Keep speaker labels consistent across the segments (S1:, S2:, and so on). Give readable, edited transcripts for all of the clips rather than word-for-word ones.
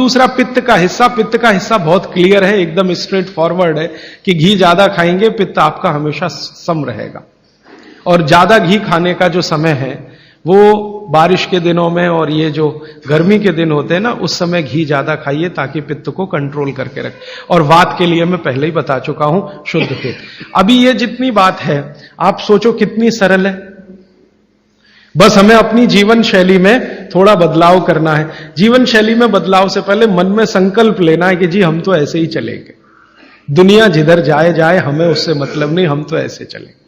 S1: दूसरा पित्त का हिस्सा बहुत क्लियर है, एकदम स्ट्रेट फॉरवर्ड है कि घी ज्यादा खाएंगे पित्त आपका हमेशा सम रहेगा। और ज्यादा घी खाने का जो समय है वो बारिश के दिनों में और ये जो गर्मी के दिन होते हैं ना, उस समय घी ज्यादा खाइए ताकि पित्त को कंट्रोल करके रखे। और वात के लिए मैं पहले ही बता चुका हूं, शुद्ध पित्त। अभी ये जितनी बात है आप सोचो कितनी सरल है, बस हमें अपनी जीवन शैली में थोड़ा बदलाव करना है। जीवन शैली में बदलाव से पहले मन में संकल्प लेना है कि जी हम तो ऐसे ही चलेंगे, दुनिया जिधर जाए जाए हमें उससे मतलब नहीं, हम तो ऐसे चलेंगे।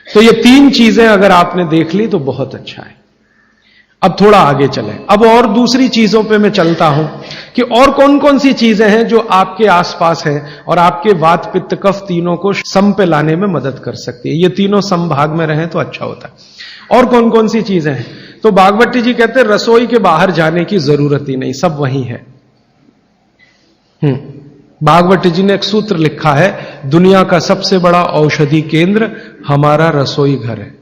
S1: तो ये 3 चीजें अगर आपने देख ली तो बहुत अच्छा है। अब थोड़ा आगे चलें, अब और दूसरी चीजों पे मैं चलता हूं कि और कौन कौन सी चीजें हैं जो आपके आसपास हैं और आपके वात पित्त कफ तीनों को सम पे लाने में मदद कर सकती है। ये तीनों समभाग में रहें तो अच्छा होता है। और कौन कौन सी चीजें हैं? तो भागवती जी कहते हैं रसोई के बाहर जाने की जरूरत ही नहीं, सब वहीं है। भागवती जी ने एक सूत्र लिखा है, दुनिया का सबसे बड़ा औषधि केंद्र हमारा रसोई घर है।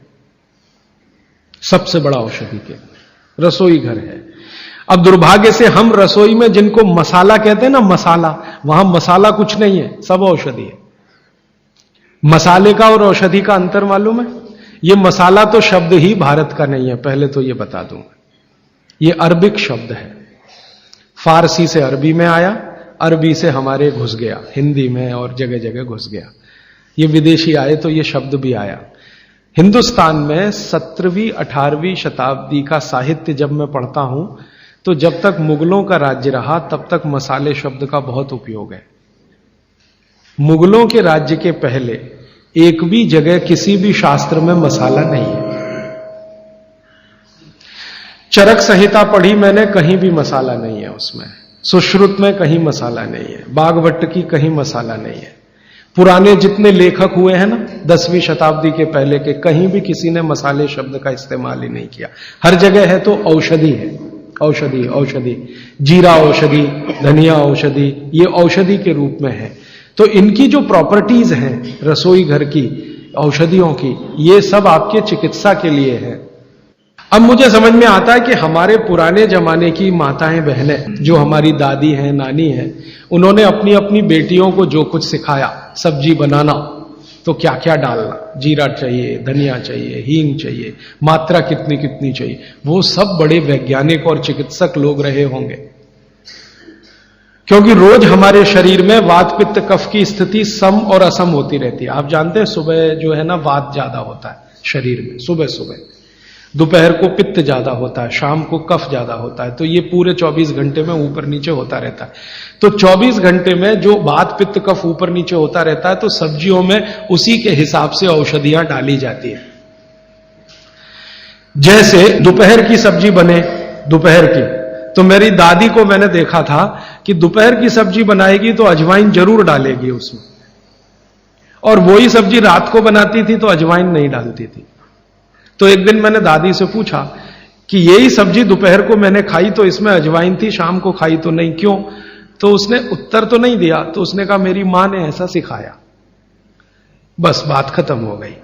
S1: सबसे बड़ा औषधि केंद्र रसोई घर है। अब दुर्भाग्य से हम रसोई में जिनको मसाला कहते हैं ना, मसाला, वहां मसाला कुछ नहीं है, सब औषधि है। मसाले का और औषधि का अंतर मालूम है? ये मसाला तो शब्द ही भारत का नहीं है, पहले तो ये बता दूंगा। ये अरबिक शब्द है, फारसी से अरबी में आया, अरबी से हमारे घुस गया, हिंदी में और जगह जगह घुस गया। ये विदेशी आए तो ये शब्द भी आया। हिंदुस्तान में 17वीं 18वीं शताब्दी का साहित्य जब मैं पढ़ता हूं तो जब तक मुगलों का राज्य रहा तब तक मसाले शब्द का बहुत उपयोग है। मुगलों के राज्य के पहले एक भी जगह किसी भी शास्त्र में मसाला नहीं है। चरक संहिता पढ़ी मैंने, कहीं भी मसाला नहीं है उसमें। सुश्रुत में कहीं मसाला नहीं है, बागवट की कहीं मसाला नहीं है। पुराने जितने लेखक हुए हैं ना 10वीं शताब्दी के पहले के, कहीं भी किसी ने मसाले शब्द का इस्तेमाल ही नहीं किया। हर जगह है तो औषधि है, औषधि औषधि, जीरा औषधि, धनिया औषधि, ये औषधि के रूप में है। तो इनकी जो प्रॉपर्टीज हैं रसोई घर की औषधियों की, ये सब आपके चिकित्सा के लिए है। अब मुझे समझ में आता है कि हमारे पुराने जमाने की माताएं बहनें, जो हमारी दादी हैं, नानी हैं, उन्होंने अपनी अपनी बेटियों को जो कुछ सिखाया, सब्जी बनाना तो क्या क्या डालना, जीरा चाहिए, धनिया चाहिए, हींग चाहिए, मात्रा कितनी कितनी चाहिए, वो सब बड़े वैज्ञानिक और चिकित्सक लोग रहे होंगे। क्योंकि रोज हमारे शरीर में वात पित्त कफ की स्थिति सम और असम होती रहती है। आप जानते हैं सुबह जो है ना वात ज्यादा होता है शरीर में, सुबह सुबह, दोपहर को पित्त ज्यादा होता है, शाम को कफ ज्यादा होता है। तो ये पूरे 24 घंटे में ऊपर नीचे होता रहता है। तो 24 घंटे में जो वात पित्त कफ ऊपर नीचे होता रहता है, तो सब्जियों में उसी के हिसाब से औषधियां डाली जाती है। जैसे दोपहर की सब्जी बने, दोपहर की, तो मेरी दादी को मैंने देखा था कि दोपहर की सब्जी बनाएगी तो अजवाइन जरूर डालेगी उसमें, और वही सब्जी रात को बनाती थी तो अजवाइन नहीं डालती थी। तो एक दिन मैंने दादी से पूछा कि यही सब्जी दोपहर को मैंने खाई तो इसमें अजवाइन थी, शाम को खाई तो नहीं, क्यों? तो उसने उत्तर तो नहीं दिया। तो उसने कहा मेरी मां ने ऐसा सिखाया। बस बात खत्म हो गई।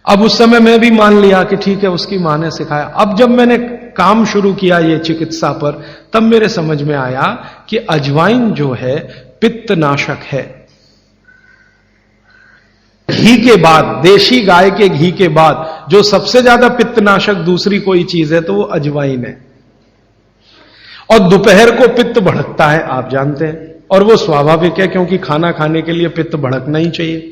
S1: अब उस समय मैं भी मान लिया कि ठीक है, उसकी मां ने सिखाया। अब जब मैंने काम शुरू किया ये चिकित्सा पर, तब मेरे समझ में आया कि अजवाइन जो है पित्तनाशक है। घी के बाद, देशी गाय के घी के बाद जो सबसे ज्यादा पित्तनाशक दूसरी कोई चीज है तो वो अजवाइन है। और दोपहर को पित्त भड़कता है, आप जानते हैं, और वो स्वाभाविक है क्योंकि खाना खाने के लिए पित्त भड़कना ही चाहिए।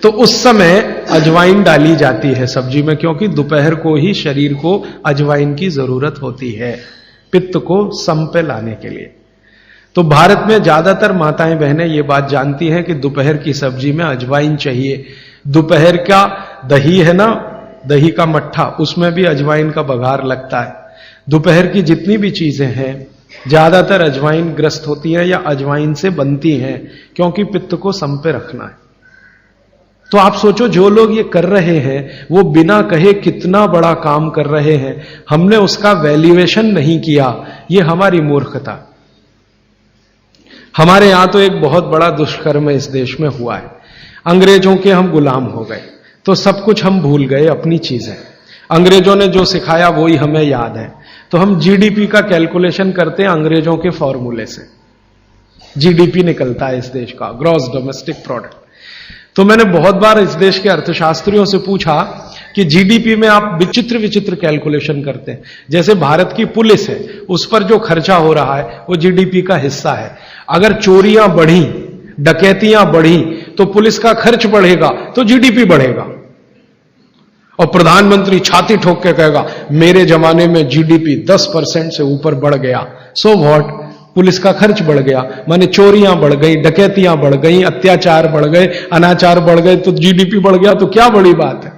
S1: तो उस समय अजवाइन डाली जाती है सब्जी में, क्योंकि दोपहर को ही शरीर को अजवाइन की जरूरत होती है पित्त को सम पे लाने के लिए। तो भारत में ज्यादातर माताएं बहनें ये बात जानती हैं कि दोपहर की सब्जी में अजवाइन चाहिए। दोपहर का दही है ना, दही का मट्ठा, उसमें भी अजवाइन का बघार लगता है। दोपहर की जितनी भी चीजें हैं ज्यादातर अजवाइन ग्रस्त होती हैं या अजवाइन से बनती हैं, क्योंकि पित्त को सम पे रखना है। तो आप सोचो जो लोग ये कर रहे हैं वो बिना कहे कितना बड़ा काम कर रहे हैं। हमने उसका वैल्यूएशन नहीं किया, ये हमारी मूर्खता। हमारे यहां तो एक बहुत बड़ा दुष्कर्म इस देश में हुआ है। अंग्रेजों के हम गुलाम हो गए तो सब कुछ हम भूल गए, अपनी चीजें। अंग्रेजों ने जो सिखाया वही हमें याद है। तो हम जीडीपी का कैलकुलेशन करते हैं अंग्रेजों के फॉर्मूले से। जीडीपी निकलता है इस देश का, ग्रॉस डोमेस्टिक प्रोडक्ट। तो मैंने बहुत बार इस देश के अर्थशास्त्रियों से पूछा कि जीडीपी में आप विचित्र विचित्र कैलकुलेशन करते हैं। जैसे भारत की पुलिस है, उस पर जो खर्चा हो रहा है वो जीडीपी का हिस्सा है। अगर चोरियां बढ़ी, डकैतियां बढ़ी, तो पुलिस का खर्च बढ़ेगा तो जीडीपी बढ़ेगा। और प्रधानमंत्री छाती ठोक के कहेगा मेरे जमाने में जीडीपी 10% से ऊपर बढ़ गया। सो व्हाट, पुलिस का खर्च बढ़ गया, माने चोरियां बढ़ गई, डकैतियां बढ़ गई, अत्याचार बढ़ गए, अनाचार बढ़ गए, तो जीडीपी बढ़ गया, तो क्या बड़ी बात है।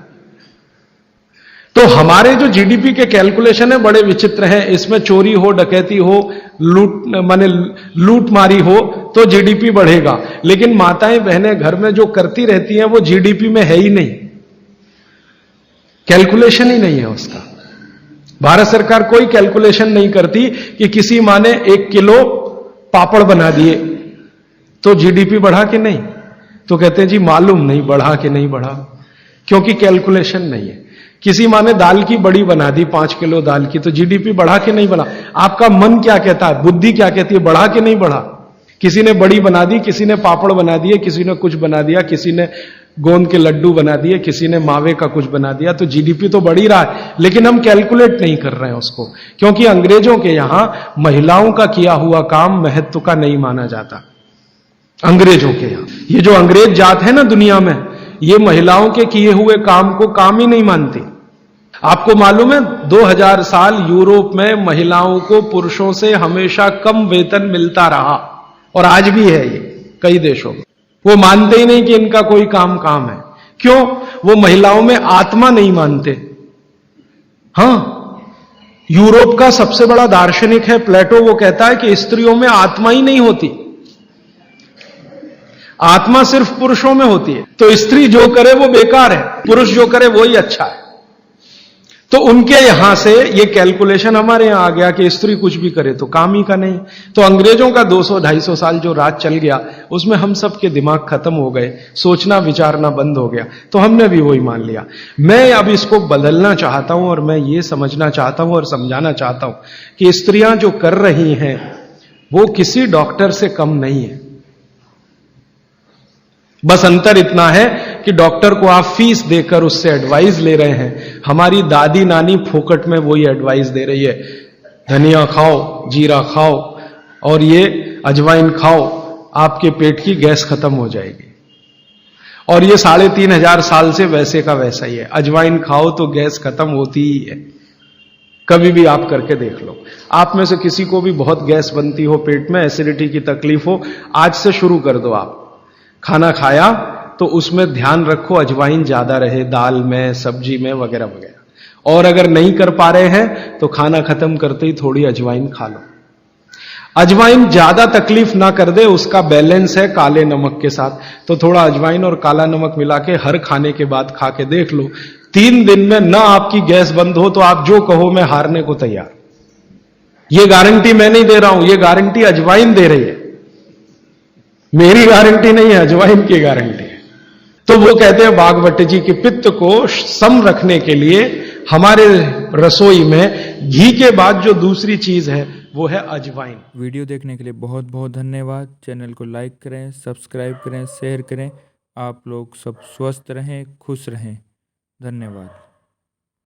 S1: तो हमारे जो जीडीपी के कैलकुलेशन है बड़े विचित्र हैं। इसमें चोरी हो, डकैती हो, लूट मारी हो तो जीडीपी बढ़ेगा, लेकिन माताएं बहनें घर में जो करती रहती हैं वो जीडीपी में है ही नहीं, कैलकुलेशन ही नहीं है उसका। भारत सरकार कोई कैलकुलेशन नहीं करती कि किसी माँ ने 1 किलो पापड़ बना दिए तो जीडीपी बढ़ा कि नहीं, तो कहते हैं जी मालूम नहीं बढ़ा कि नहीं बढ़ा, क्योंकि कैलकुलेशन नहीं है। किसी माँ ने दाल की बड़ी बना दी, 5 किलो दाल की, तो जीडीपी बढ़ा कि नहीं बढ़ा। आपका मन क्या कहता है, बुद्धि क्या कहती है, बढ़ा कि नहीं बढ़ा। किसी ने बड़ी बना दी, किसी ने पापड़ बना दिए, किसी ने कुछ बना दिया, किसी ने गोंद के लड्डू बना दिए, किसी ने मावे का कुछ बना दिया, तो जीडीपी तो बढ़ ही रहा है, लेकिन हम कैलकुलेट नहीं कर रहे हैं उसको, क्योंकि अंग्रेजों के यहां महिलाओं का किया हुआ काम महत्व का नहीं माना जाता। अंग्रेजों के यहां ये जो अंग्रेज जात है ना दुनिया में, ये महिलाओं के किए हुए काम को काम ही नहीं मानती। आपको मालूम है 2000 साल यूरोप में महिलाओं को पुरुषों से हमेशा कम वेतन मिलता रहा, और आज भी है ये कई देशों में। वो मानते ही नहीं कि इनका कोई काम है। क्यों? वो महिलाओं में आत्मा नहीं मानते। हां, यूरोप का सबसे बड़ा दार्शनिक है प्लेटो, वो कहता है कि स्त्रियों में आत्मा ही नहीं होती, आत्मा सिर्फ पुरुषों में होती है। तो स्त्री जो करे वो बेकार है, पुरुष जो करे वो ही अच्छा है। तो उनके यहां से ये कैलकुलेशन हमारे यहां आ गया कि स्त्री कुछ भी करे तो काम ही का नहीं। तो अंग्रेजों का 200-250 साल जो राज चल गया, उसमें हम सब के दिमाग खत्म हो गए, सोचना विचारना बंद हो गया, तो हमने भी वही मान लिया। मैं अब इसको बदलना चाहता हूं, और मैं ये समझना चाहता हूं और समझाना चाहता हूं कि स्त्रियां जो कर रही हैं वो किसी डॉक्टर से कम नहीं है। बस अंतर इतना है कि डॉक्टर को आप फीस देकर उससे एडवाइस ले रहे हैं, हमारी दादी नानी फोकट में वही एडवाइस दे रही है, धनिया खाओ, जीरा खाओ और ये अजवाइन खाओ, आपके पेट की गैस खत्म हो जाएगी। और ये 3500 साल से वैसे का वैसा ही है, अजवाइन खाओ तो गैस खत्म होती ही है। कभी भी आप करके देख लो। आप में से किसी को भी बहुत गैस बनती हो, पेट में एसिडिटी की तकलीफ हो, आज से शुरू कर दो। आप खाना खाया तो उसमें ध्यान रखो अजवाइन ज्यादा रहे, दाल में, सब्जी में, वगैरह वगैरह। और अगर नहीं कर पा रहे हैं तो खाना खत्म करते ही थोड़ी अजवाइन खा लो। अजवाइन ज्यादा तकलीफ ना कर दे, उसका बैलेंस है काले नमक के साथ, तो थोड़ा अजवाइन और काला नमक मिला के हर खाने के बाद खा के देख लो। 3 दिन में ना आपकी गैस बंद हो तो आप जो कहो मैं हारने को तैयार। ये गारंटी मैं नहीं दे रहा हूं, ये गारंटी अजवाइन दे रही है, मेरी गारंटी नहीं है, अजवाइन की गारंटी है। तो वो कहते हैं भागवत जी कि पित्त को सम रखने के लिए हमारे रसोई में घी के बाद जो दूसरी चीज है वो है अजवाइन।
S2: वीडियो देखने के लिए बहुत बहुत धन्यवाद। चैनल को लाइक करें, सब्सक्राइब करें, शेयर करें। आप लोग सब स्वस्थ रहें, खुश रहें। धन्यवाद।